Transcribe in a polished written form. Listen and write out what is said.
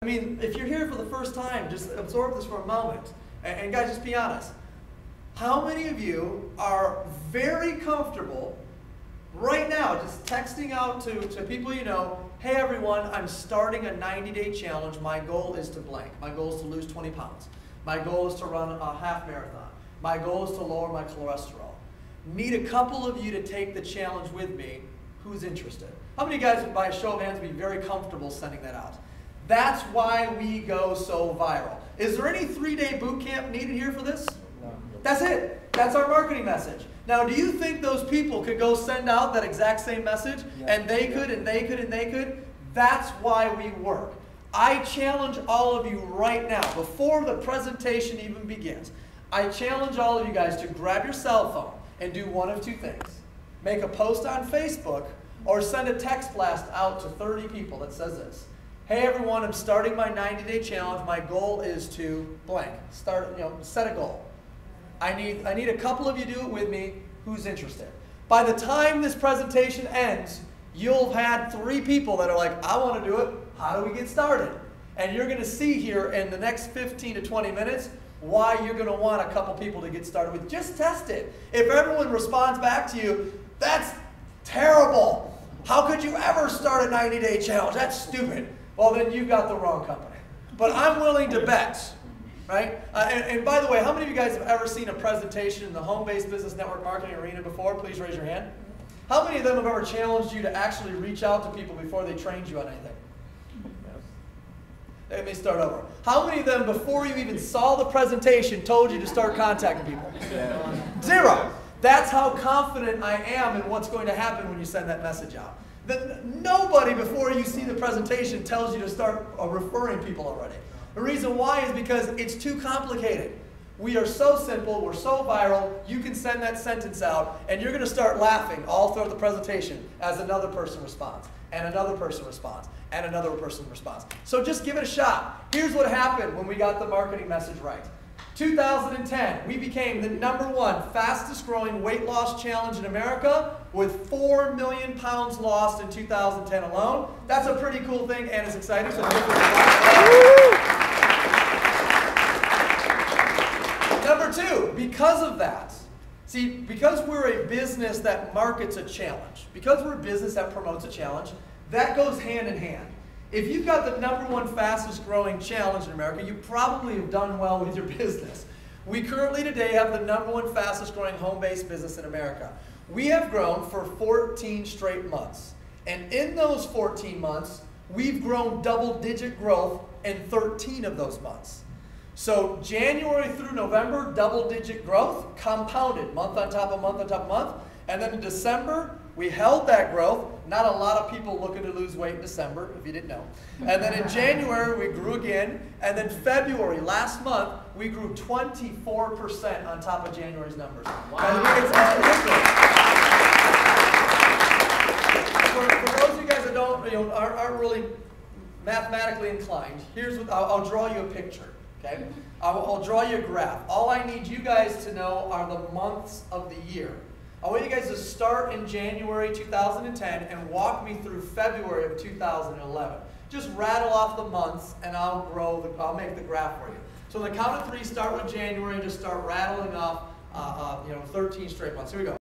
mean, if you're here for the first time, just absorb this for a moment. And guys, just be honest. How many of you are very comfortable right now just texting out to people you know, hey everyone, I'm starting a 90-day challenge. My goal is to blank. My goal is to lose 20 pounds. My goal is to run a half marathon. My goal is to lower my cholesterol. Need a couple of you to take the challenge with me. Who's interested? How many guys, by a show of hands, would be very comfortable sending that out? That's why we go so viral. Is there any 3-day boot camp needed here for this? No. That's it. That's our marketing message. Now, do you think those people could go send out that exact same message? Yeah. And they could, and they could, and they could? That's why we work. I challenge all of you right now, before the presentation even begins, I challenge all of you guys to grab your cell phone and do one of two things. Make a post on Facebook or send a text blast out to 30 people that says this. Hey everyone, I'm starting my 90-day challenge. My goal is to blank. Set a goal. I need a couple of you to do it with me. Who's interested? By the time this presentation ends, you'll have had 3 people that are like, I want to do it. How do we get started? And you're going to see here in the next 15 to 20 minutes why you're going to want a couple people to get started with. Just test it. If everyone responds back to you, that's terrible. How could you ever start a 90-day challenge? That's stupid. Well, then you've got the wrong company. But I'm willing to bet. Right? And by the way, how many of you guys have ever seen a presentation in the home-based business network marketing arena before? Please raise your hand. How many of them have ever challenged you to actually reach out to people before they trained you on anything? Let me start over. How many of them, before you even saw the presentation, told you to start contacting people? 0. That's how confident I am in what's going to happen when you send that message out. Nobody, before you see the presentation, tells you to start referring people already. The reason why is because it's too complicated. We are so simple, we're so viral, you can send that sentence out, and you're going to start laughing all throughout the presentation as another person responds, and another person responds, and another person responds. So just give it a shot. Here's what happened when we got the marketing message right. 2010, we became the #1 fastest growing weight loss challenge in America with 4 million pounds lost in 2010 alone. That's a pretty cool thing and it's exciting. So Number 2, because of that, see, because we're a business that markets a challenge, because we're a business that promotes a challenge, that goes hand in hand. If you've got the #1 fastest growing challenge in America, you probably have done well with your business. We currently today have the #1 fastest growing home-based business in America. We have grown for 14 straight months. And in those 14 months, we've grown double-digit growth in 13 of those months. So January through November, double-digit growth, compounded, month on top of month on top of month. And then in December, we held that growth. Not a lot of people looking to lose weight in December, if you didn't know. And then in January, we grew again. And then February, last month, we grew 24% on top of January's numbers. Wow. For those of you guys that aren't really mathematically inclined, here's what I'll draw you a picture. Okay? I'll draw you a graph. All I need you guys to know are the months of the year. I want you guys to start in January 2010 and walk me through February of 2011. Just rattle off the months and I'll make the graph for you. So on the count of 3, start with January and just start rattling off 13 straight months. Here we go.